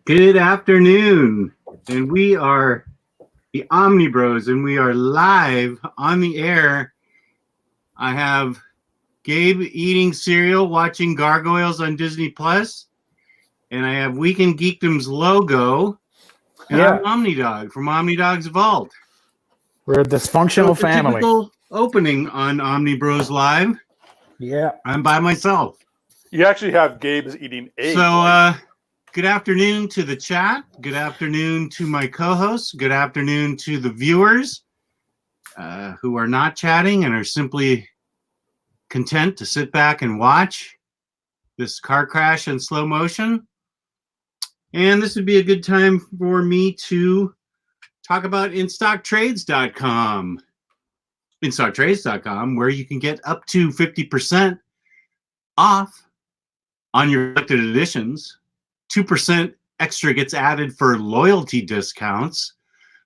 Good afternoon, and we are the OmniBros, and we are live on the air. I have Gabe eating cereal, watching Gargoyles on Disney Plus, and I have Weekend Geekdom's logo, and I'm Omnidog from Omnidog's Vault. We're a dysfunctional family. Typical opening on Omnibroslive. Yeah, I'm by myself. You actually have Gabe's eating eggs. So, good afternoon to the chat. Good afternoon to my co-hosts. Good afternoon to the viewers who are not chatting and are simply content to sit back and watch this car crash in slow motion. And this would be a good time for me to talk about InStockTrades.com. InStockTrades.com, where you can get up to 50% off on your collected editions. 2% extra gets added for loyalty discounts.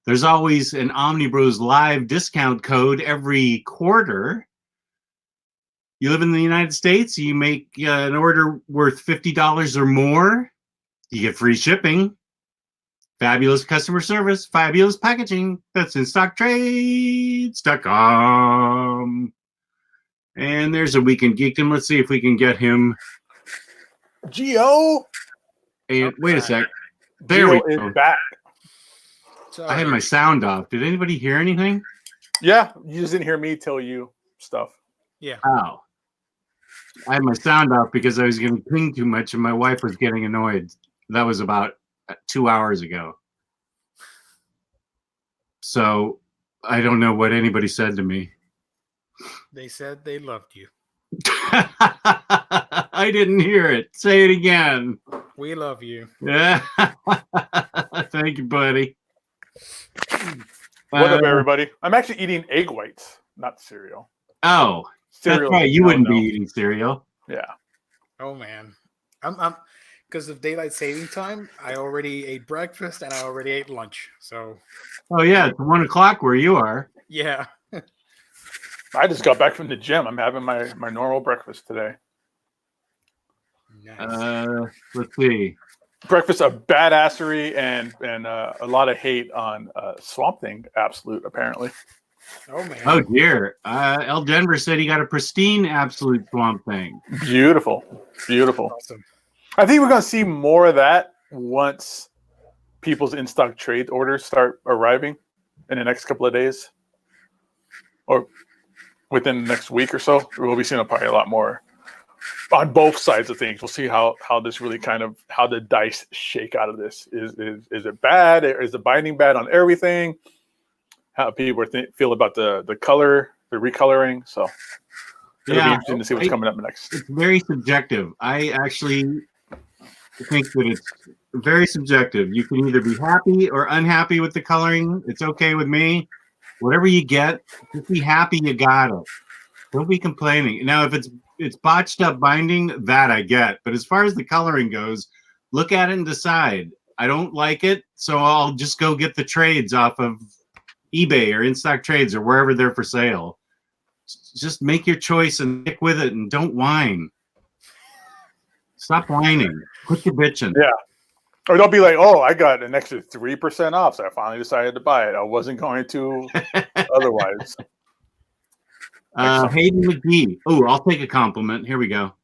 There's always an Omniboslive discount code every quarter. You live in the United States, you make an order worth $50 or more, you get free shipping, fabulous customer service, fabulous packaging. That's InStockTrades.com. And there's a Weekend Geekdom. Let's see if we can get him. Geo. And wait a sec. There Geo we go. Is back. Sorry. I had my sound off. Did anybody hear anything? Yeah, you just didn't hear me tell you stuff. Yeah. Oh. I had my sound off because I was going to ping too much and my wife was getting annoyed. That was about 2 hours ago. So I don't know what anybody said to me. They said they loved you. I didn't hear it. Say it again. We love you. Yeah. Thank you, buddy. What up, everybody? I'm actually eating egg whites, not cereal. Oh, cereal. That's right. You wouldn't be eating cereal. Yeah. Oh man, I'm because of daylight saving time. I already ate breakfast and I already ate lunch. So. Oh yeah, it's 1 o'clock where you are. Yeah. I just got back from the gym. I'm having my normal breakfast today. Nice. Let's see. Breakfast of badassery and a lot of hate on Swamp Thing Absolute, apparently. Oh man. Oh dear. El Denver said he got a pristine Absolute Swamp Thing. Beautiful. Beautiful. Awesome. I think we're going to see more of that once people's in-stock trade orders start arriving in the next couple of days. Or within the next week or so. We'll be seeing probably a lot more on both sides of things. We'll see how this really kind of, how the dice shake out of this. Is it bad? Is the binding bad on everything? How people feel about the color, the recoloring. So it'll be interesting to see what's coming up next. It's very subjective. I actually think that it's very subjective. You can either be happy or unhappy with the coloring. It's okay with me. Whatever you get, just be happy you got it. Don't be complaining. Now, if it's botched up binding, that I get. But as far as the coloring goes, look at it and decide. I don't like it, so I'll just go get the trades off of eBay or In-Stock Trades or wherever they're for sale. Just make your choice and stick with it and don't whine. Stop whining. Quit your bitching. Yeah. Or don't be like, oh, I got an extra 3% off, so I finally decided to buy it. I wasn't going to otherwise. Hayden McGee. Oh, I'll take a compliment. Here we go.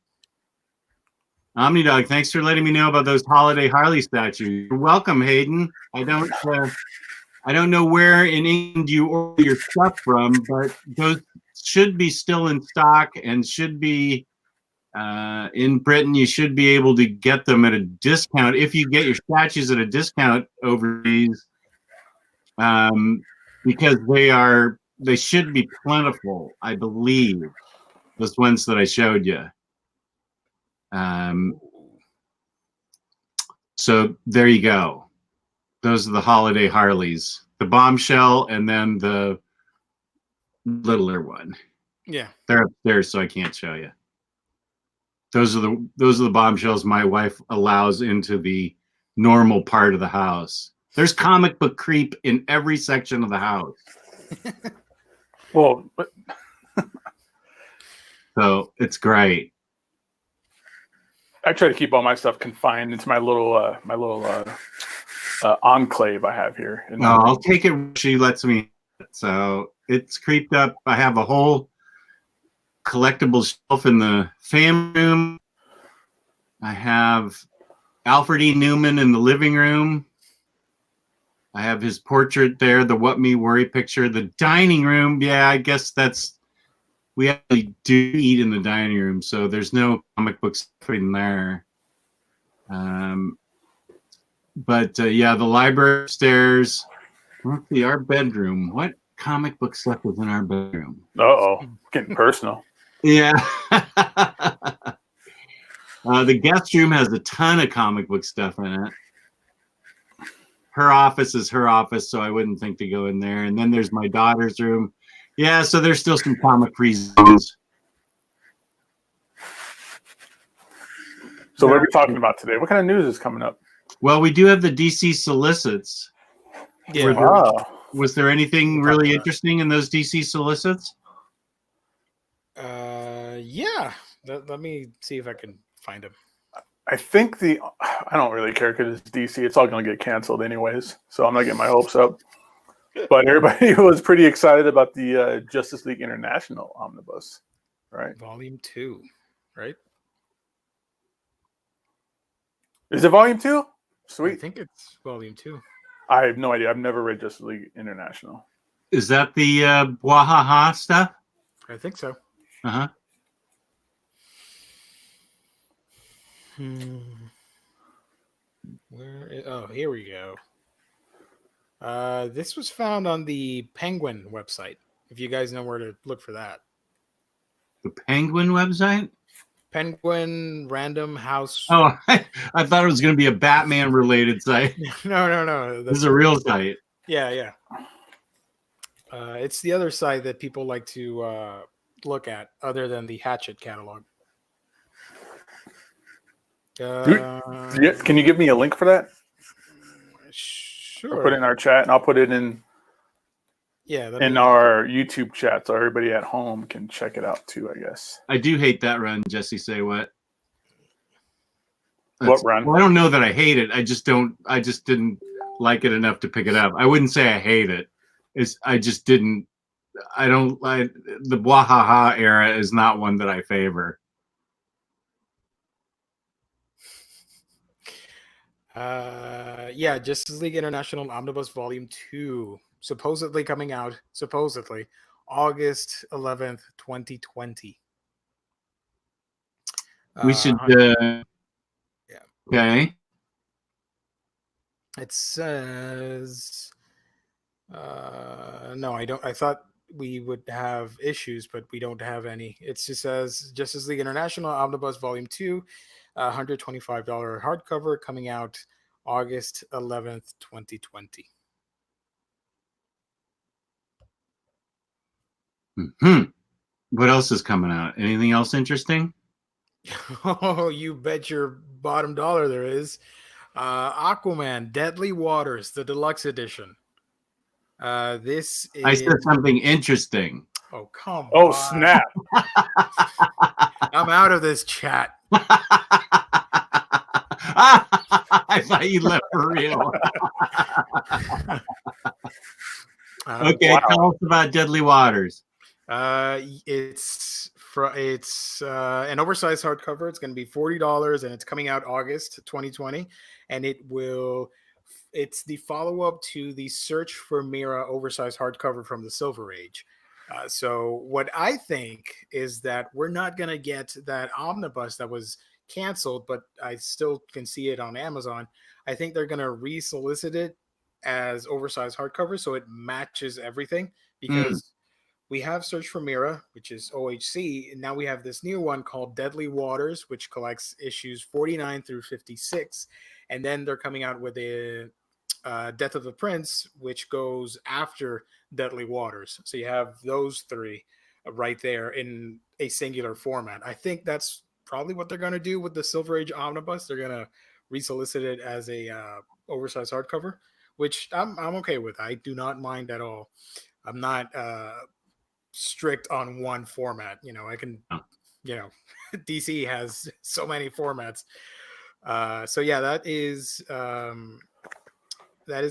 Omnidog, thanks for letting me know about those holiday Harley statues. You're welcome, Hayden. I don't know where in England you order your stuff from, but those should be still in stock and should be in Britain. You should be able to get them at a discount if you get your statues at a discount overseas, because they should be plentiful, I believe. Those ones that I showed you. So there you go. Those are the holiday Harleys, the bombshell, and then the littler one. Yeah, they're upstairs, so I can't show you. Those are the bombshells my wife allows into the normal part of the house. There's comic book creep in every section of the house. Well, so it's great. I try to keep all my stuff confined into my little enclave I have here. I'll take it when she lets me. So it's creeped up. I have a whole collectible shelf in the family room. I have Alfred E. Newman in the living room. I have his portrait there, the What Me Worry picture. The dining room, yeah, I guess we actually do eat in the dining room, so there's no comic book stuff in there. But yeah, the library upstairs. Let's see, our bedroom. What comic book stuff is in our bedroom? Getting personal. Yeah. The guest room has a ton of comic book stuff in it. Her office is her office, so I wouldn't think to go in there. And then there's my daughter's room. Yeah, so there's still some comic-free zones. So what are we talking about today? What kind of news is coming up? Well, we do have the DC solicits. Yeah. Was there anything really interesting in those DC solicits? Yeah. Let me see if I can find them. I think I don't really care because it's DC. It's all going to get canceled anyways, so I'm not getting my hopes up. But everybody was pretty excited about the Justice League International Omnibus, right? Volume 2, right? Is it Volume 2? Sweet. I think it's Volume 2. I have no idea. I've never read Justice League International. Is that the Wahaha stuff? I think so. Uh-huh. Here we go. This was found on the Penguin website. If you guys know where to look for that. The Penguin website? Penguin Random House. Oh, I thought it was going to be a Batman related site. No. This is a real site. Yeah. It's the other site that people like to look at, other than the Hatchet catalog. Can you give me a link for that? Sure. I'll put it in our chat, and I'll put it in our YouTube chat so everybody at home can check it out too, I guess. I do hate that run, Jesse. Say what? What run? Well, I don't know that I hate it. I just didn't like it enough to pick it up. I wouldn't say I hate it. The Wahaha era is not one that I favor. Justice League International Omnibus Volume 2, supposedly coming out, August 11th, 2020. We should, okay. It says, no, I don't. I thought we would have issues, but we don't have any. It just says Justice League International Omnibus Volume 2, $125 hardcover, coming out August 11th, 2020. What else is coming out? Anything else interesting? Oh, you bet your bottom dollar there is. Aquaman, Deadly Waters, the deluxe edition. This is... I said something interesting. Oh, come on. Oh, snap. I'm out of this chat. I thought you left for real. Okay, wow. Tell us about Deadly Waters. It's an oversized hardcover. It's going to be $40, and it's coming out August 2020. And it's the follow-up to the Search for Mira oversized hardcover from the Silver Age. So what I think is that we're not going to get that omnibus that was canceled, but I still can see it on Amazon. I think they're going to re-solicit it as oversized hardcover so it matches everything, because we have Search for Mira, which is OHC, and now we have this new one called Deadly Waters, which collects issues 49 through 56, and then they're coming out with a Death of the Prince, which goes after Deadly Waters. So you have those three right there in a singular format. I think that's probably what they're going to do with the Silver Age Omnibus. They're going to re-solicit it as a oversized hardcover, which I'm okay with. I do not mind at all. I'm not strict on one format. I can DC has so many formats. So yeah, that is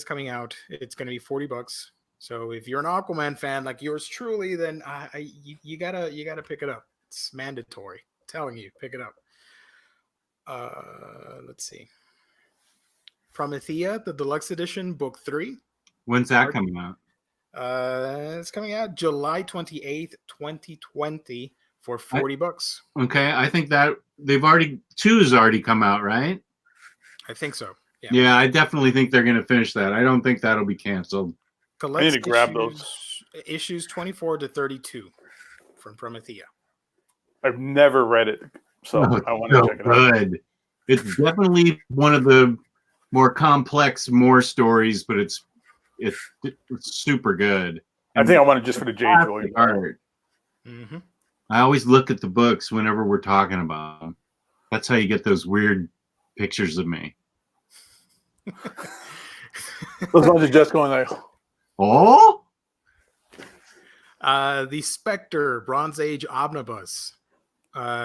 coming out. It's going to be $40. So if you're an Aquaman fan like yours truly, then you gotta pick it up. It's mandatory. I'm telling you, pick it up. Let's see. Promethea, the deluxe edition, book 3. When's that coming out? It's coming out July 28th, 2020 for $40. Okay, I think that they've already 2's already come out, right? I think so. Yeah. Yeah, I definitely think they're going to finish that. I don't think that'll be canceled. I need to grab those. Issues 24 to 32 from Promethea. I've never read it, so I want to check it out. Good. It's definitely one of the more complex, more stories, but it's super good. I think I want it just for the J. Joy art. Mm-hmm. I always look at the books whenever we're talking about them. That's how you get those weird pictures of me. Those ones are just going like, oh. The Spectre Bronze Age Omnibus.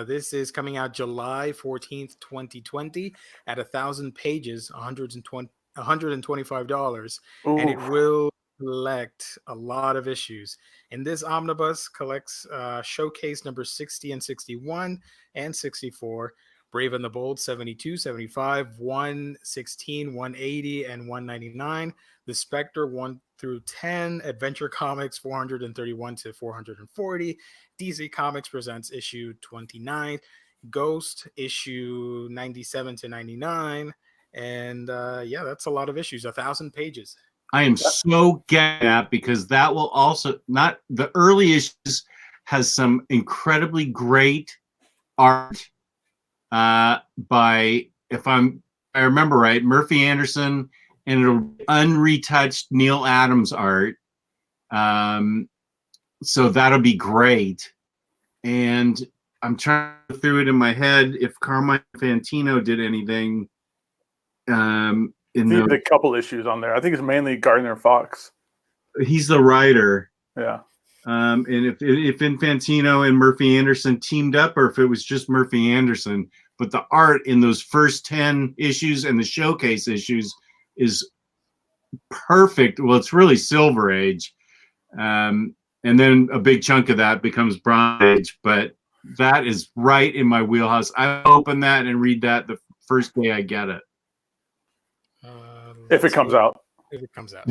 This is coming out July 14th, 2020 at 1,000 pages, $125. ooh. And it will collect a lot of issues. And this omnibus collects showcase number 60 and 61 and 64, Brave and the Bold 72, 75, 116, 180, and 199. The Spectre 1 through 10, Adventure Comics 431 to 440, DC Comics presents issue 29, Ghost issue 97 to 99, and yeah, that's a lot of issues, 1,000 pages. I am so getting that because that will also not the early issues has some incredibly great art by I remember right, Murphy Anderson, and it'll unretouched Neil Adams art. So that'll be great. And I'm trying to go through it in my head if Carmine Fantino did anything. There's a couple issues on there. I think it's mainly Gardner Fox. He's the writer. Yeah. And if Infantino and Murphy Anderson teamed up, or if it was just Murphy Anderson, but the art in those first 10 issues and the showcase issues is perfect. Well, it's really Silver Age. And then a big chunk of that becomes Bronze Age, but that is right in my wheelhouse. I open that and read that the first day I get it. If it comes out. If it comes out.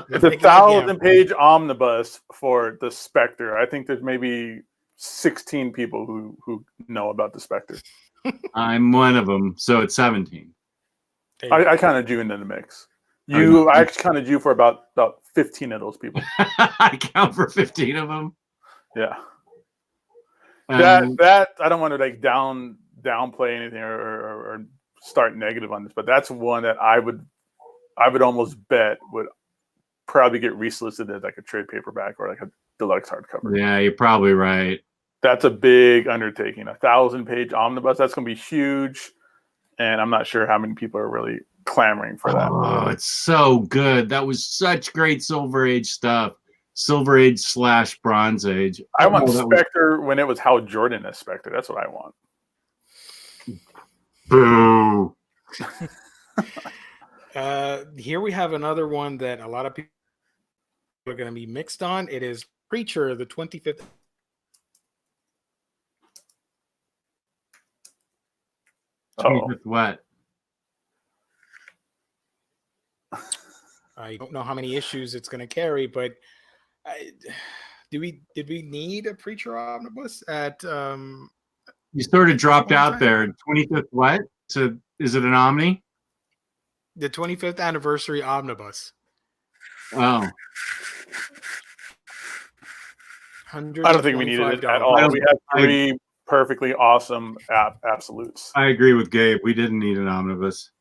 It's a 1,000-page omnibus for the Spectre. I think there's maybe 16 people who know about the Spectre. I'm one of them, so it's 17. I kind of drew into the mix. I actually kind of drew for about 15 of those people. I count for 15 of them. Yeah. That I don't want to like downplay anything or start negative on this, but that's one that I would almost bet would probably get resolicited as like a trade paperback or like a deluxe hardcover. Yeah, you're probably right. That's a big undertaking. 1,000-page omnibus. That's going to be huge, and I'm not sure how many people are really clamoring for that. Oh, it's so good. That was such great Silver Age stuff. Silver Age / Bronze Age. I want Spectre when it was Hal Jordan as Spectre. That's what I want. Boo. Here we have another one that a lot of people are going to be mixed on. It is Preacher, the 25th. What? I don't know how many issues it's going to carry, but did we need a Preacher omnibus at You sort of dropped out there. 25th what? So is it an Omni? The 25th anniversary omnibus. Oh. I don't think we needed it at all. We have 3 perfectly awesome absolutes. I agree with Gabe. We didn't need an omnibus.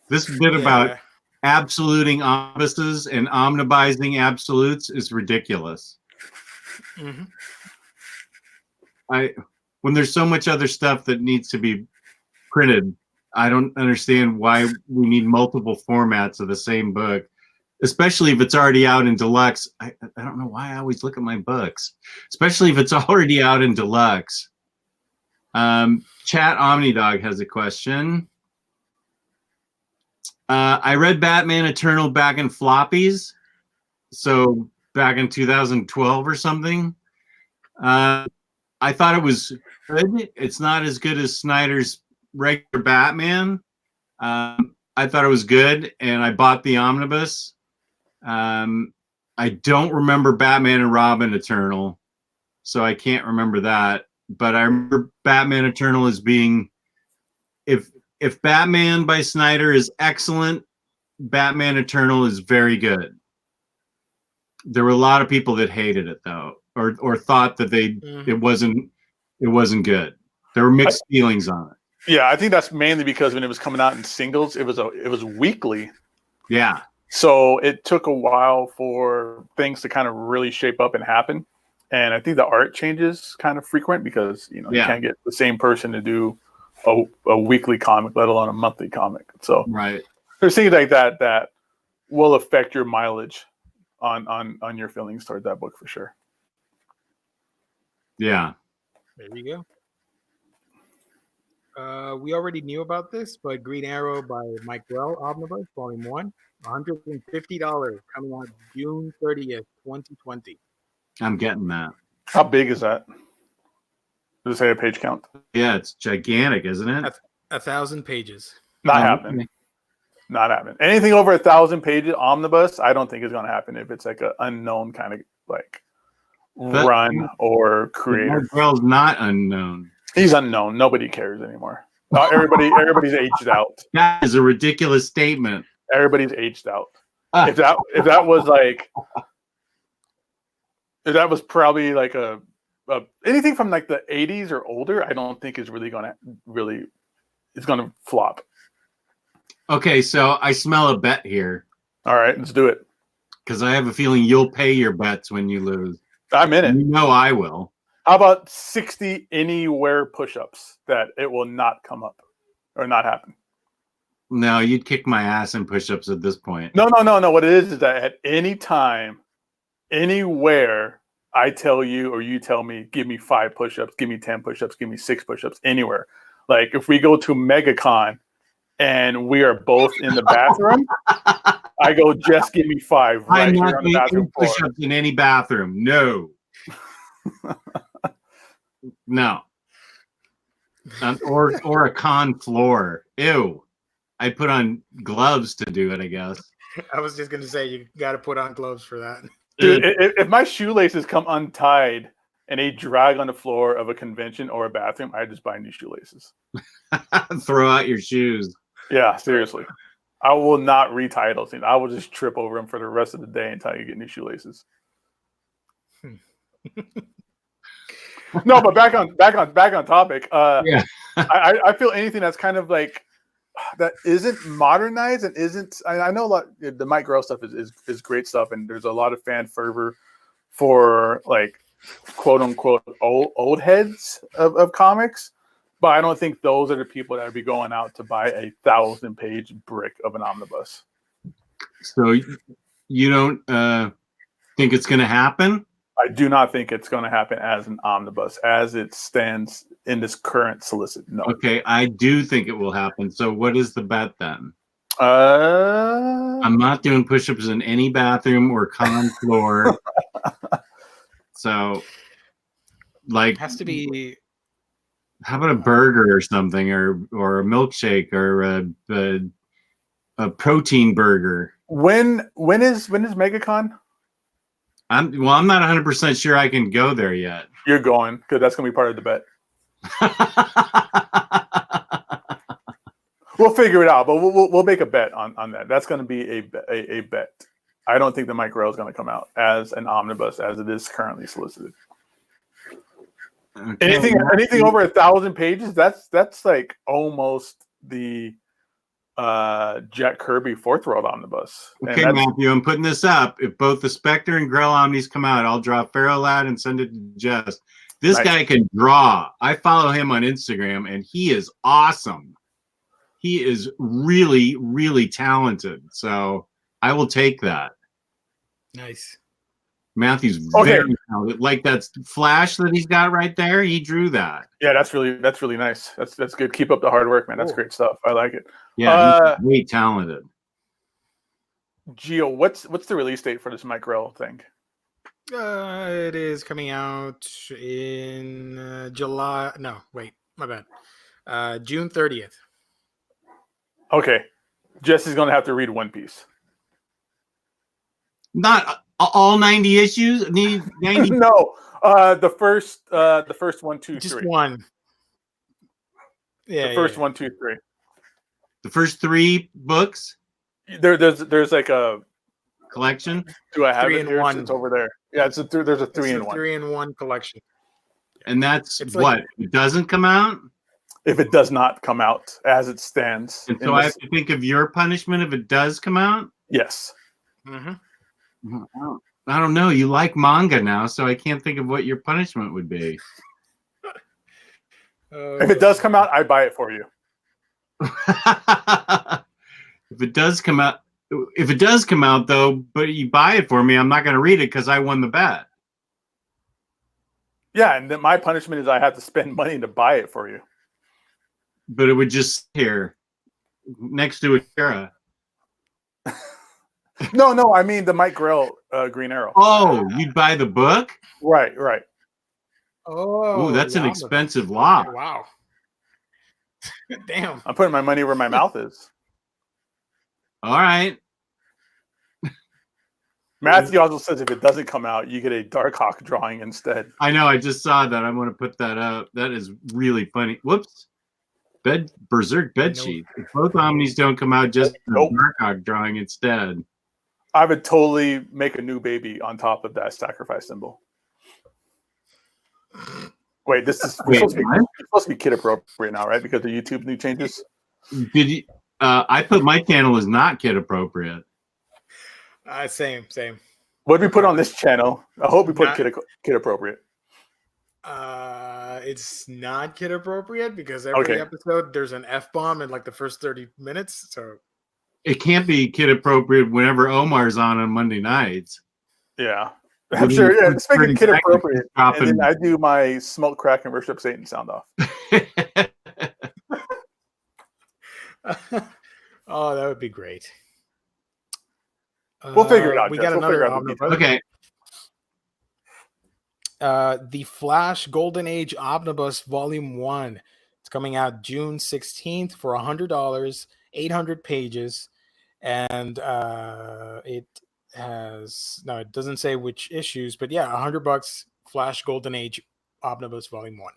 This bit about absoluting omnibuses and omnibizing absolutes is ridiculous. Mm-hmm. When there's so much other stuff that needs to be printed, I don't understand why we need multiple formats of the same book. especially if it's already out in deluxe. I don't know why I always look at my books, especially if it's already out in deluxe. Chat Omnidog has a question. I read Batman Eternal back in floppies, so back in 2012 or something. I thought it was good. It's not as good as Snyder's regular Batman. I thought it was good, and I bought the omnibus. I don't remember Batman and Robin Eternal, so I can't remember that. But I remember Batman Eternal as being, if Batman by Snyder is excellent, Batman Eternal is very good. There were a lot of people that hated it though, or thought that it wasn't good. There were mixed feelings on it. Yeah, I think that's mainly because when it was coming out in singles, it was weekly. Yeah. So it took a while for things to kind of really shape up and happen. And I think the art changes kind of frequent because you can't get the same person to do a weekly comic, let alone a monthly comic. So right. There's things like that will affect your mileage on your feelings toward that book for sure. Yeah. There you go. We already knew about this, but Green Arrow by Mike Grell, Omnibus, Volume 1, $150, coming out June 30th, 2020. I'm getting that. How big is that? Does it say a page count? Yeah, it's gigantic, isn't it? 1,000 pages. Not happening. Not happening. Anything over 1,000 pages omnibus, I don't think is going to happen if it's like an unknown kind of like run or creator. Grell's not unknown. He's unknown. Nobody cares anymore. Everybody's aged out. That is a ridiculous statement. Everybody's aged out. If that was like, if that was probably like a anything from like the 80s or older, I don't think is really gonna it's gonna flop. Okay, so I smell a bet here. All right, let's do it. Because I have a feeling you'll pay your bets when you lose. I'm in it. You know I will. How about 60 anywhere push-ups that it will not come up or not happen? No, you'd kick my ass in push-ups at this point. No. What it is that at any time, anywhere, I tell you or you tell me, give me 5 push-ups, give me 10 push-ups, give me 6 push-ups, anywhere. Like if we go to MegaCon and we are both in the bathroom, I go, just give me 5 right here on the bathroom floor. Push-ups in any bathroom. No. No. Or a con floor. Ew. I put on gloves to do it, I guess. I was just going to say, you got to put on gloves for that. Dude, if my shoelaces come untied and they drag on the floor of a convention or a bathroom, I just buy new shoelaces. Throw out your shoes. Yeah, seriously. I will not retie those things. I will just trip over them for the rest of the day until you get new shoelaces. No, but back on topic. Yeah. I feel anything that's kind of like that isn't modernized and isn't. I know a lot. The Mike Grell stuff is great stuff, and there's a lot of fan fervor for like quote unquote old heads of comics. But I don't think those are the people that would be going out to buy a 1,000-page brick of an omnibus. So you don't think it's going to happen? I do not think it's going to happen as an omnibus as it stands in this current solicit. No. Okay, I do think it will happen. So what is the bet then? I'm not doing push-ups in any bathroom or con floor. So, like, It has to be. How about a burger or something, or a milkshake, or a protein burger? When is MegaCon? I'm not 100% sure I can go there yet. You're going because that's going to be part of the bet. We'll figure it out, but we'll make a bet on that. That's going to be a bet. I don't think the Mike Grell is going to come out as an omnibus as it is currently solicited. Okay. Anything over 1,000 pages, that's like almost the Jack Kirby Fourth World omnibus. Okay, Matthew, I'm putting this up. If both the Spectre and Grell Omnis come out, I'll draw Pharaoh Lad and send it to Jess. This guy can draw. I follow him on Instagram, and he is awesome. He is really, really talented. So I will take that. Nice. Matthew's Okay. very talented. Like that flash that he's got right there. He drew that. Yeah, that's really nice. That's good. Keep up the hard work, man. That's Cool. great stuff. I like it. Yeah, he's way talented. Gio, what's the release date for this Mike Grell thing? It is coming out in July. No, wait, my bad. June 30th. Okay, Jesse's gonna have to read One Piece. Not all 90 issues. Need 90. No, the first 1, 2, 3. Just one. Yeah, The first 1, 2, 3. The first 3 books There's like a collection. Do I have 3 it in here? 1. It's over there. Yeah, there's a 3 in 1. 3-in-1 collection. And that's It's what like- it doesn't come out. If it does not come out as it stands. And so I have to think of your punishment if it does come out. Yes. Mm-hmm. I don't know. You like manga now, so I can't think of what your punishment would be. If it does come out, I buy it for you. If it does come out though, but you buy it for me, I'm not going to read it because I won the bet. Yeah, and then my punishment is I have to spend money to buy it for you. But it would just sit here next to Akira. No, I mean the Mike Grell Green Arrow. Oh, you'd buy the book? Right. Oh, Ooh, that's an yeah, expensive lot. Wow. Damn. I'm putting my money where my mouth is. All right. Matthew also says if it doesn't come out, you get a Darkhawk drawing instead. I know. I just saw that. I want to put that up. That is really funny. Whoops. Berserk bed Nope. sheet. If both Omnis don't come out, just Nope. a Darkhawk drawing instead. I would totally make a new baby on top of that sacrifice symbol. Wait, this is we're Wait, supposed to be kid appropriate now, right? Because of YouTube new changes. Did you? I put my channel as not kid appropriate. Same. What did we put on this channel? I hope we put Not- kid appropriate. It's not kid appropriate because every episode there's an F-bomb in like the first 30 minutes. So It can't be kid appropriate whenever Omar's on Monday nights. Yeah. I'm sure. Yeah, let's make it kid appropriate. Dropping- And then I do my smoke, crack, and worship Satan sound off. oh, that would be great. We'll figure it out, We Jess. got We'll another figure out the Omnibus. Okay. The Flash Golden Age Omnibus Volume 1. It's coming out June 16th for $100, 800 pages. And it doesn't say which issues, but yeah, $100 Flash Golden Age Omnibus Volume 1.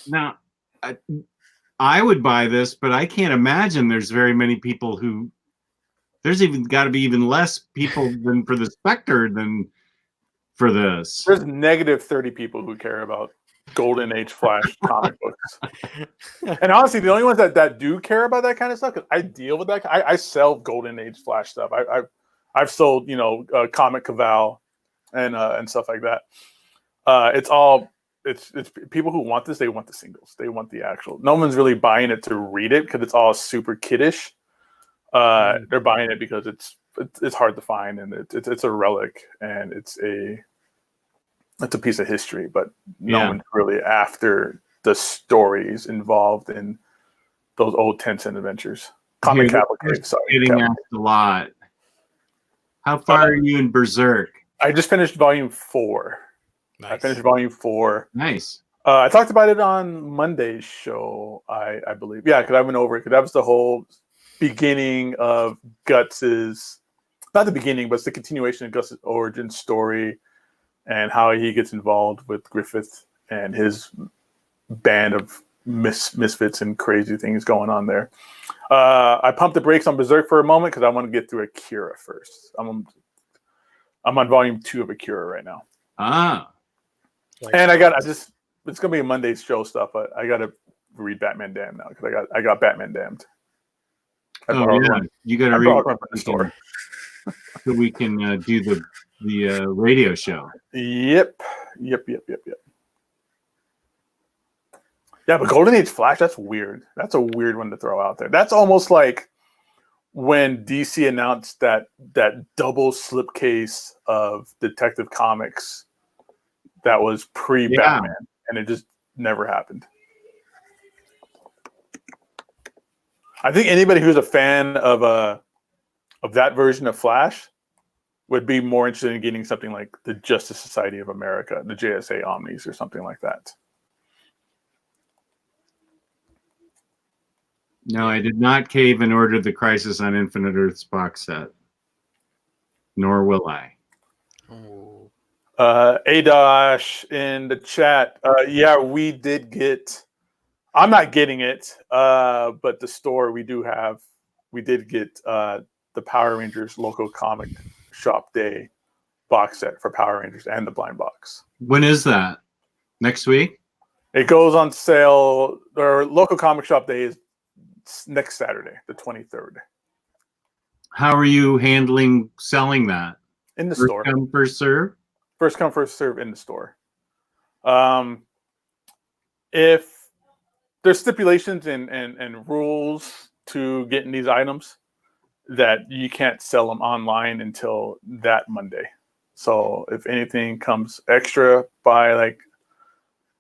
Now, I would buy this, but I can't imagine there's very many people who. There's even got to be even less people than for the Spectre than for this. There's negative 30 people who care about Golden Age Flash comic books. And honestly, the only ones that do care about that kind of stuff, because I deal with that. I sell Golden Age Flash stuff. I've sold, Comic Caval and stuff like that. It's people who want this. They want the singles. They want the actual. No one's really buying it to read it because it's all super kiddish. They're buying it because it's hard to find and it's a relic and it's a piece of history, but no one's really after the stories involved in those old 10-cent adventures. Comic Cavalcade. Getting asked a lot. How far are you in Berserk? I just finished volume 4. Nice. I finished volume 4. Nice. I talked about it on Monday's show, I believe. Yeah, because I went over it because that was the whole beginning of Guts's, not the beginning, but it's the continuation of Guts's origin story and how he gets involved with Griffith and his band of misfits and crazy things going on there. I pumped the brakes on Berserk for a moment because I want to get through Akira first. I'm on volume 2 of Akira right now. And it's gonna be a Monday's show stuff, but I gotta read Batman Damned now because I got Batman Damned. You got to I read brought one from the store. so we can do the radio show. Yep. Yeah, but Golden Age Flash, that's weird. That's a weird one to throw out there. That's almost like when DC announced that double slipcase of Detective Comics that was pre-Batman, and it just never happened. I think anybody who's a fan of that version of Flash would be more interested in getting something like the Justice Society of America, the JSA Omnis, or something like that. No, I did not cave and order the Crisis on Infinite Earths box set. Nor will I. Oh. Adosh in the chat. Yeah, we did get. I'm not getting it, but the store we did get the Power Rangers local comic shop day box set for Power Rangers and the blind box. When is that? Next week? It goes on sale. Or local comic shop day is next Saturday, the 23rd. How are you handling selling that? In the First store. come, first serve? First come, first serve in the store. If there's stipulations and rules to getting these items, that you can't sell them online until that Monday. So if anything comes extra by like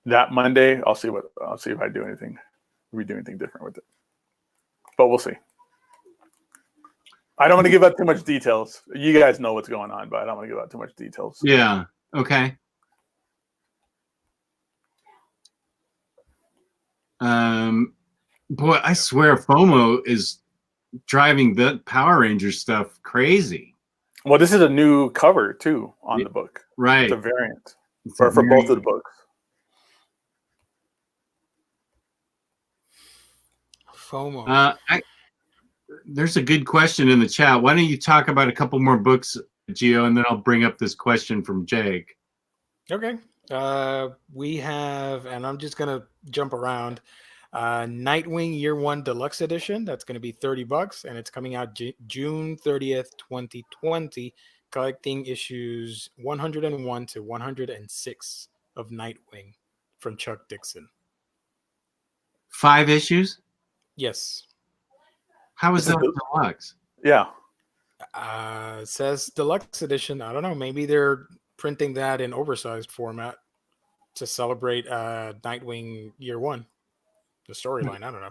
that Monday, I'll see if I do anything. If we do anything different with it. But we'll see. I don't want to give out too much details. You guys know what's going on, but I don't want to give out too much details. Yeah. Okay. Boy, I swear FOMO is driving the Power Rangers stuff crazy. Well, this is a new cover too on the book. Right. It's a variant for both of the books. FOMO. There's a good question in the chat. Why don't you talk about a couple more books, Gio, and then I'll bring up this question from Jake. Okay. We have, and I'm just gonna jump around. Nightwing Year One Deluxe Edition. That's going to be $30, and it's coming out June 30th, 2020. Collecting issues 101 to 106 of Nightwing from Chuck Dixon. 5 issues? Yes. How is that deluxe? Yeah. It says Deluxe Edition. I don't know. Maybe they're printing that in oversized format to celebrate Nightwing Year One. The storyline, I don't know.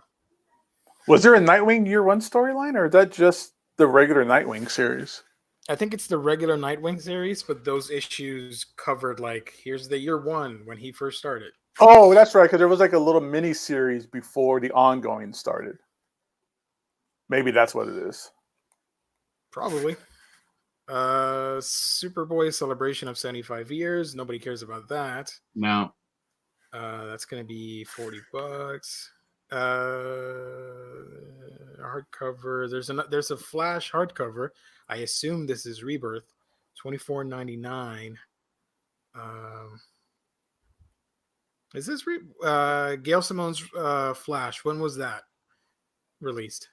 Was there a Nightwing Year One storyline, or is that just the regular Nightwing series? I think it's the regular Nightwing series, but those issues covered like here's the Year One when he first started. Oh, that's right, because there was like a little mini series before the ongoing started. Maybe that's what it is. Probably. Superboy celebration of 75 years. Nobody cares about that. No. That's gonna be $40. Hardcover. There's a Flash hardcover. I assume this is Rebirth. $24.99. Is this Gail Simone's Flash? When was that released?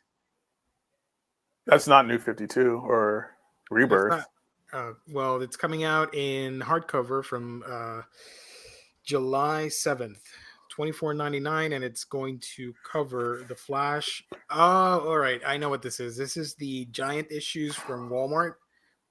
That's not New 52 or Rebirth. Well, it's coming out in hardcover from July 7th, $24.99, and it's going to cover the Flash. Oh, all right. I know what this is. This is the giant issues from Walmart.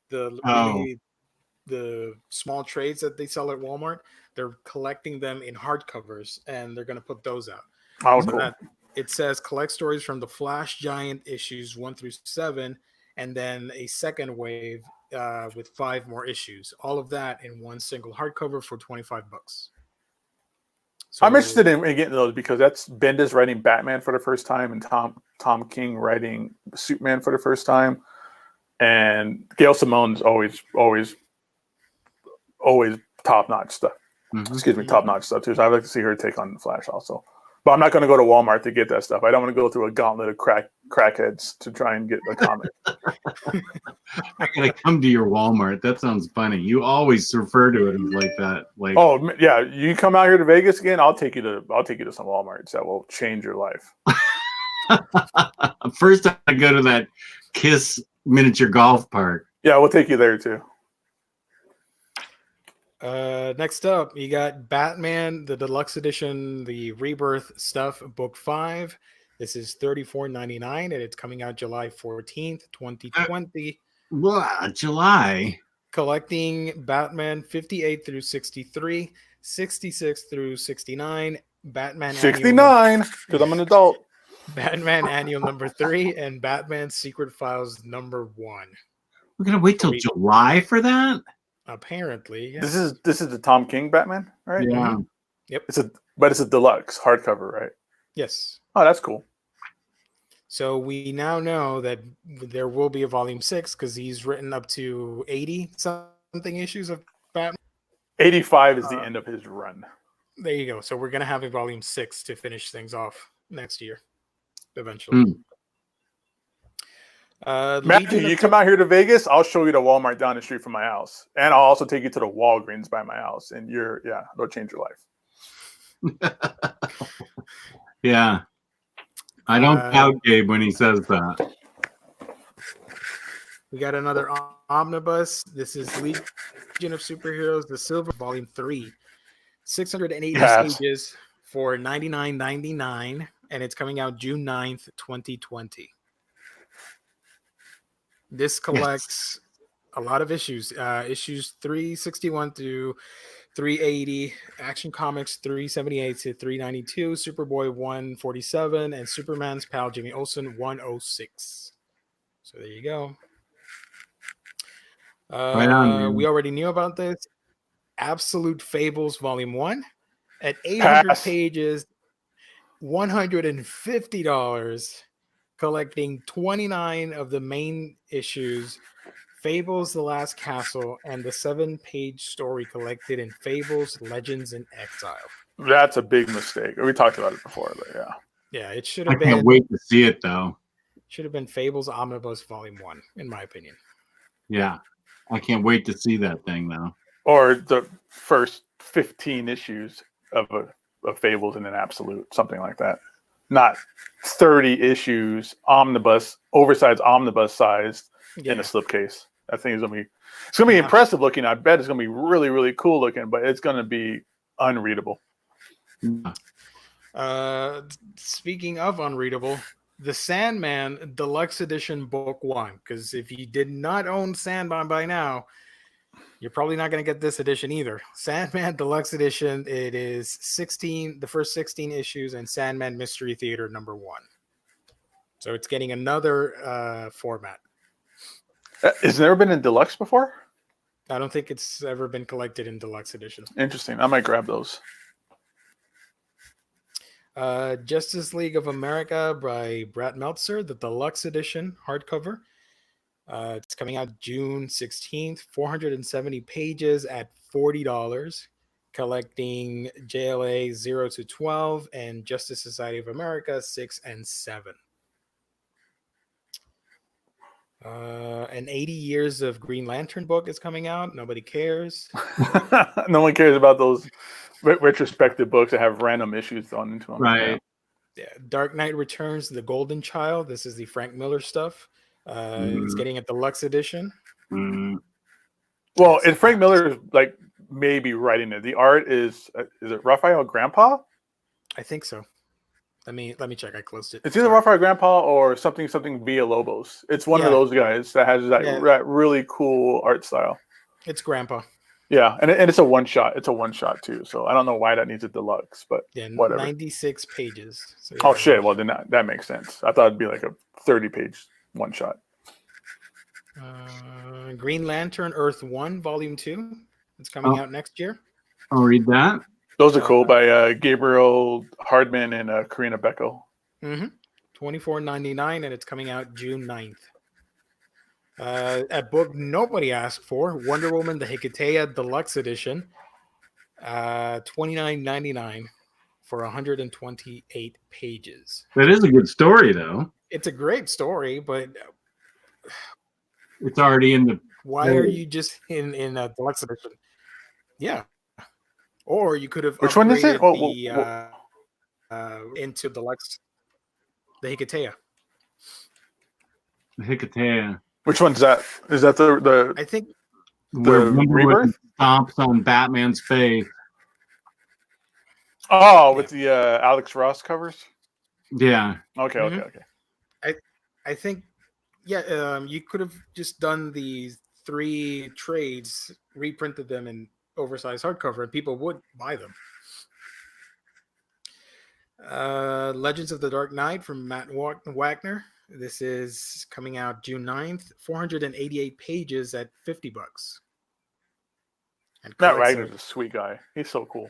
The small trades that they sell at Walmart. They're collecting them in hardcovers, and they're going to put those out. Oh, so cool. It says collect stories from the Flash Giant issues 1 through 7, and then a second wave with 5 more issues. All of that in one single hardcover for $25. So, I'm interested in getting those because that's Bendis writing Batman for the first time and Tom King writing Superman for the first time, and Gail Simone's always top notch stuff. Mm-hmm. Excuse me, top notch stuff too. So I'd like to see her take on the Flash also. But I'm not going to go to Walmart to get that stuff. I don't want to go through a gauntlet of crackheads to try and get a comic. I gotta come to your Walmart. That sounds funny. You always refer to it as like that. Like, oh yeah, you come out here to Vegas again? I'll take you to some Walmarts that will change your life. First, I go to that Kiss miniature golf park. Yeah, we'll take you there too. Next up, you got Batman, the Deluxe Edition, the Rebirth stuff, Book 5. This is $34.99, and it's coming out July 14th, 2020. July. Collecting Batman 58 through 63, 66 through 69, Batman 69, because I'm an adult. Batman Annual number 3, and Batman Secret Files number 1. We're gonna wait till July for that. Apparently, yes. This is the Tom King Batman, right? Yeah. Mm-hmm. Yep. It's a deluxe hardcover, right? Yes. Oh, that's cool. So we now know that there will be a volume 6 because he's written up to 80 something issues of Batman. 85 is the end of his run. There you go. So we're gonna have a volume 6 to finish things off next year, eventually. Matthew, you come out here to Vegas, I'll show you the Walmart down the street from my house, and I'll also take you to the Walgreens by my house, and it'll change your life. Yeah. I don't doubt Gabe when he says that. We got another omnibus. This is Legion of Superheroes, the Silver Volume 3. 680 pages for $99.99, and it's coming out June 9th, 2020. This collects a lot of issues. Issues 361 through 380, Action Comics 378 to 392, Superboy 147, and Superman's pal Jimmy Olsen 106. So there you go. Right on, we already knew about this. Absolute Fables Volume 1 at 800 pages, $150, collecting 29 of the main issues, Fables The Last Castle, and the 7-page story collected in Fables Legends in Exile. That's a big mistake. We talked about it before, but yeah. Yeah, it should have been. I can't wait to see it, though. Should have been Fables Omnibus Volume 1, in my opinion. Yeah. I can't wait to see that thing, though. Or the first 15 issues of Fables in an Absolute, something like that. Not 30 issues, oversized omnibus sized in a slipcase. That thing is gonna be impressive looking. I bet it's gonna be really, really cool looking, but it's gonna be unreadable. Speaking of unreadable, the Sandman Deluxe Edition Book 1. Because if you did not own Sandman by now, you're probably not going to get this edition either. Sandman Deluxe Edition. It is the first 16 issues, and Sandman Mystery Theater number 1. So it's getting another format. Has it never been in deluxe before? I don't think it's ever been collected in deluxe edition. Interesting. I might grab those. Justice League of America by Brad Meltzer, the deluxe edition hardcover. It's coming out June 16th, 470 pages at $40, collecting JLA 0 to 12 and Justice Society of America 6 and 7. An 80 Years of Green Lantern book is coming out. Nobody cares. No one cares about those retrospective books that have random issues thrown into them. Right. Yeah. Dark Knight Returns, The Golden Child. This is the Frank Miller stuff. It's getting a deluxe edition. Well, and Frank Miller is like maybe writing it. The art is it Raphael Grandpa? I think so. Let me check. I closed it. It's either Raphael Grandpa or something Villalobos. It's one of those guys that has that really cool art style. It's Grandpa. Yeah, and it's a one shot. It's a one shot too. So I don't know why that needs a deluxe, but whatever. 96 pages. So shit! Well, then that makes sense. I thought it'd be like a 30-page one shot. Green Lantern Earth 1 Volume 2. It's coming out next year. I'll read that. Those are cool by Gabriel Hardman and Karina Beckel. $24.99, and it's coming out June 9th. A book nobody asked for, Wonder Woman: The Hecate Deluxe Edition, $29.99 for 128 pages. That is a good story, though. It's a great story, but it's already in the. Why are you just in a deluxe edition? Yeah, or you could have. Which one is it? Into deluxe, the Hecate. The Hecate. Which one's that? Is that the? I think the Rebirth stomps on Batman's face. Oh, with the Alex Ross covers. Yeah. Okay, Mhm. okay. I think, yeah, you could have just done these 3 trades, reprinted them in oversized hardcover, and people would buy them. Legends of the Dark Knight from Matt Wagner. This is coming out June 9th, 488 pages at $50. And Matt collects Wagner's a sweet guy. He's so cool.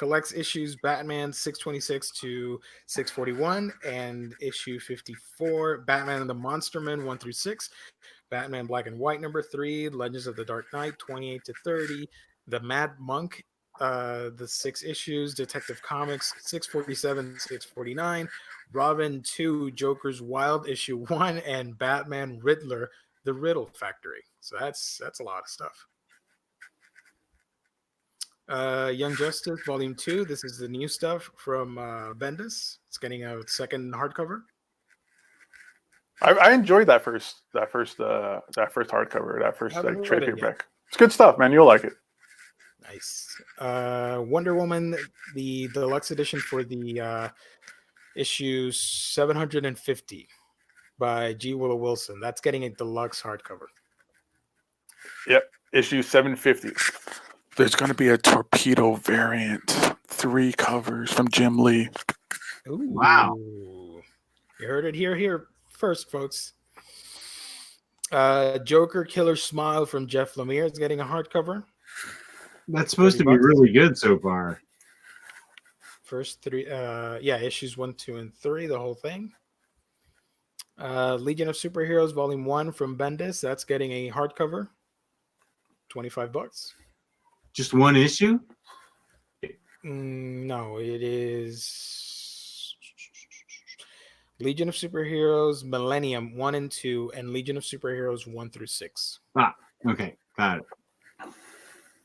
collects issues Batman 626 to 641 and issue 54, Batman and the Monsterman 1 through 6, Batman Black and White number 3, Legends of the Dark Knight 28 to 30, The Mad Monk, the 6 issues, Detective Comics 647 649, Robin 2, Joker's Wild issue 1, and Batman Riddler, The Riddle Factory. So that's a lot of stuff. Young Justice Volume 2. This is the new stuff from Bendis. It's getting a second hardcover. I enjoyed that first hardcover, that first Haven't like read trade it yet. paperback. It's good stuff, man. You'll like it. Nice. Wonder Woman, the deluxe edition for the issue 750 by G. Willow Wilson. That's getting a deluxe hardcover. Yep, issue 750. There's going to be a torpedo variant, 3 covers from Jim Lee. Ooh. Wow. You heard it here first, folks. Joker Killer Smile from Jeff Lemire is getting a hardcover. That's supposed to be $30. really good so far. First 3, issues 1, 2, and 3, the whole thing. Legion of Superheroes Volume 1 from Bendis. That's getting a hardcover. $25. Just one issue? No, it is Legion of Superheroes Millennium 1 and 2, and Legion of Superheroes 1 through 6. Ah, okay. Got it.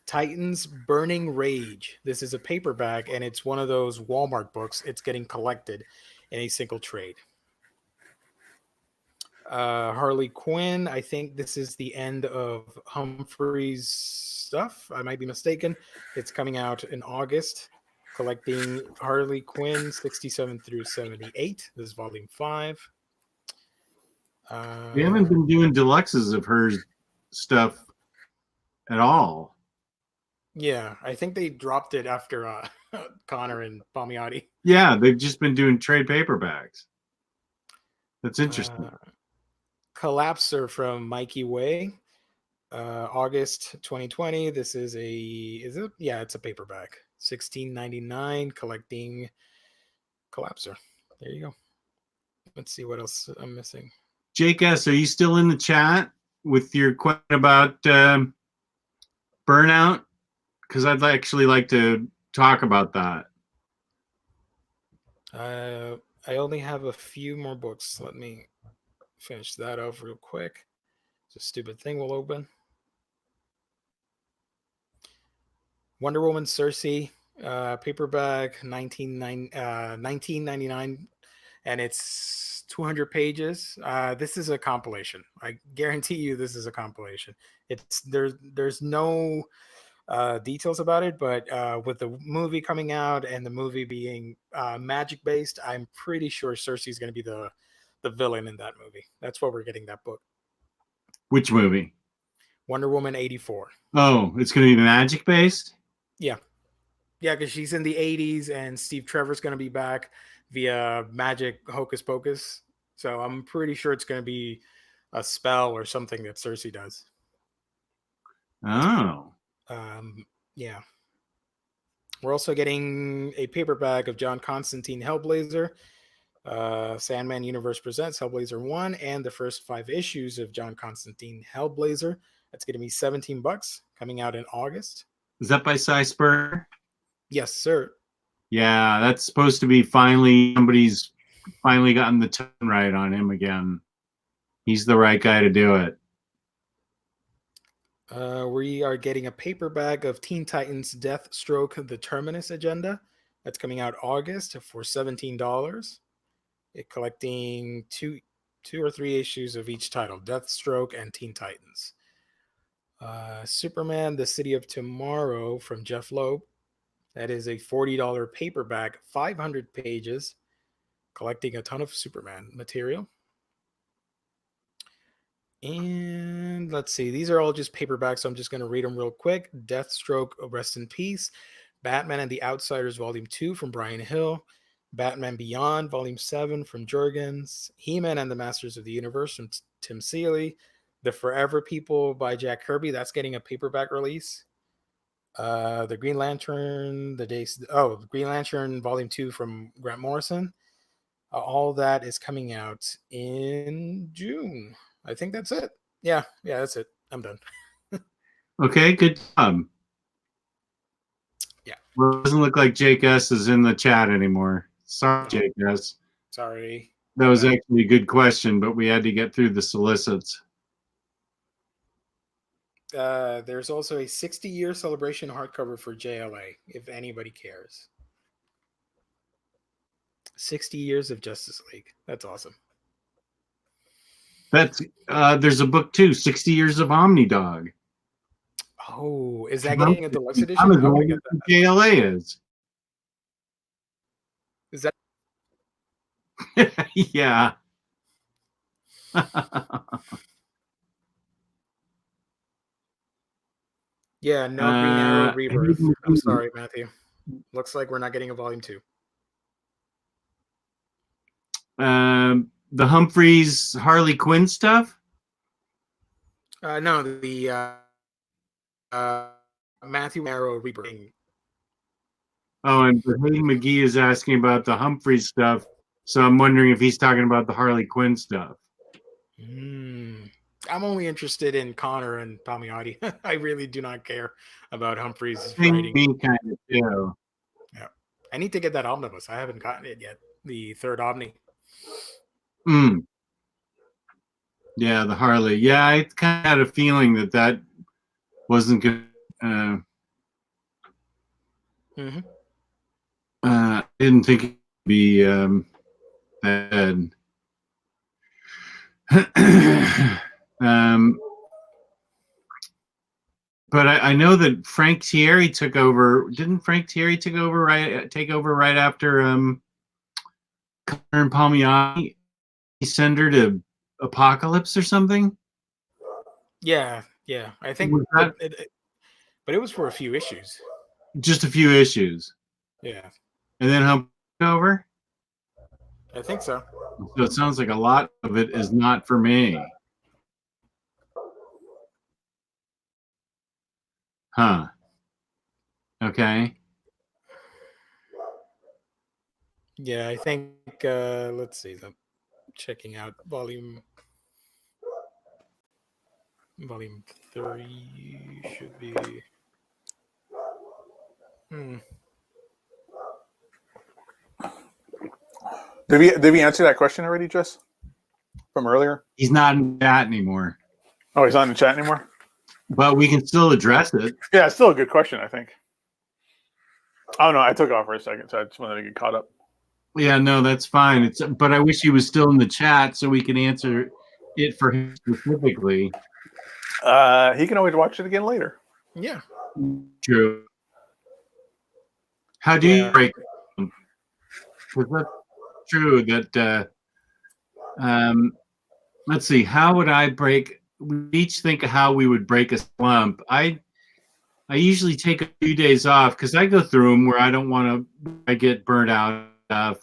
Titans Burning Rage. This is a paperback, and it's one of those Walmart books. It's getting collected in a single trade. Harley Quinn. I think this is the end of Humphrey's stuff. I might be mistaken. It's coming out in August. Collecting Harley Quinn 67 through 78. This is volume 5. We haven't been doing deluxes of her stuff at all. Yeah, I think they dropped it after Connor and Palmiotti. Yeah, they've just been doing trade paperbacks. That's interesting. Collapser from Mikey Way, August 2020. This is it's a paperback. $16.99. Collecting Collapser. There you go. Let's see what else I'm missing. Jake S., are you still in the chat with your question about burnout? Because I'd actually like to talk about that. I only have a few more books. Let me finish that off real quick. It's a stupid thing will open. Wonder Woman Cersei, paperback, $19.99, and it's 200 pages. This is a compilation. I guarantee you, this is a compilation. There's no details about it, but with the movie coming out and the movie being magic based, I'm pretty sure Cersei is going to be the villain in that movie. That's why we're getting that book. Which movie? Wonder Woman 84. Oh, it's going to be magic based? Yeah, because she's in the 80s and Steve Trevor's going to be back via magic hocus pocus. So I'm pretty sure it's going to be a spell or something that Cersei does. Oh. Yeah. We're also getting a paperback of John Constantine Hellblazer. Sandman Universe Presents Hellblazer 1 and the first 5 issues of John Constantine Hellblazer. That's going to be $17, coming out in August. Is that by Cy Spur? Yes, sir. Yeah, that's supposed to be somebody's finally gotten the tone right on him again. He's the right guy to do it. We are getting a paperback of Teen Titans Deathstroke The Terminus Agenda. That's coming out August for $17. It collecting two or three issues of each title, Deathstroke and Teen Titans. Superman, The City of Tomorrow from Jeff Loeb. That is a $40 paperback, 500 pages, collecting a ton of Superman material. And let's see, these are all just paperbacks, so I'm just going to read them real quick. Deathstroke, Rest in Peace. Batman and the Outsiders, Volume 2 from Brian Hill. Batman Beyond, Volume 7 from Jurgens. He-Man and the Masters of the Universe from Tim Seeley. The Forever People by Jack Kirby. That's getting a paperback release. The Green Lantern, Green Lantern Volume 2 from Grant Morrison. All that is coming out in June. I think that's it. Yeah, that's it. I'm done. Okay, good job. Yeah. Well, it doesn't look like Jake S is in the chat anymore. Sorry, Jake S. Sorry. That was actually a good question, but we had to get through the solicits. There's also a 60-year celebration hardcover for JLA, if anybody cares. 60 years of Justice League. That's awesome. That's there's a book too, 60 Years of Omnidog. Oh, is that getting a deluxe edition? I'm I'm gonna get that. JLA is. Is that? Yeah. Yeah, no Green Arrow Rebirth. I'm sorry, Matthew. Looks like we're not getting a volume 2. The Humphreys Harley Quinn stuff? No, the Matthew Arrow Rebirth. Oh, and Hayden McGee is asking about the Humphreys stuff. So I'm wondering if he's talking about the Harley Quinn stuff. I'm only interested in Connor and Palmiotti. I really do not care about Humphreys writing. Me kind of too. Yeah, I need to get that omnibus. I haven't gotten it yet. The third Omni. Yeah, the Harley. Yeah, I kind of had a feeling that wasn't good. I didn't think it'd be bad. But I know that Frank Thierry took over. Didn't Frank Thierry take over right after Connor and Palmiotti? He sent her to Apocalypse or something. Yeah. I think, but it was for a few issues. Just a few issues. Yeah. And then Hump over. I think so. So it sounds like a lot of it is not for me. Huh. Okay. Yeah, I think, let's see, I'm checking out volume 3 should be. Did we answer that question already, Jess? From earlier? He's not in chat anymore. Oh, he's not in the chat anymore? But we can still address it. Yeah, it's still a good question, I think. Oh no, I took off for a second, so I just wanted to get caught up. Yeah, no, that's fine. But I wish he was still in the chat so we can answer it for him specifically. He can always watch it again later. Yeah. True. How do you break them? Because that's true that let's see, how would I break? We each think of how we would break a slump. I usually take a few days off because I go through them where I don't want to get burnt out stuff.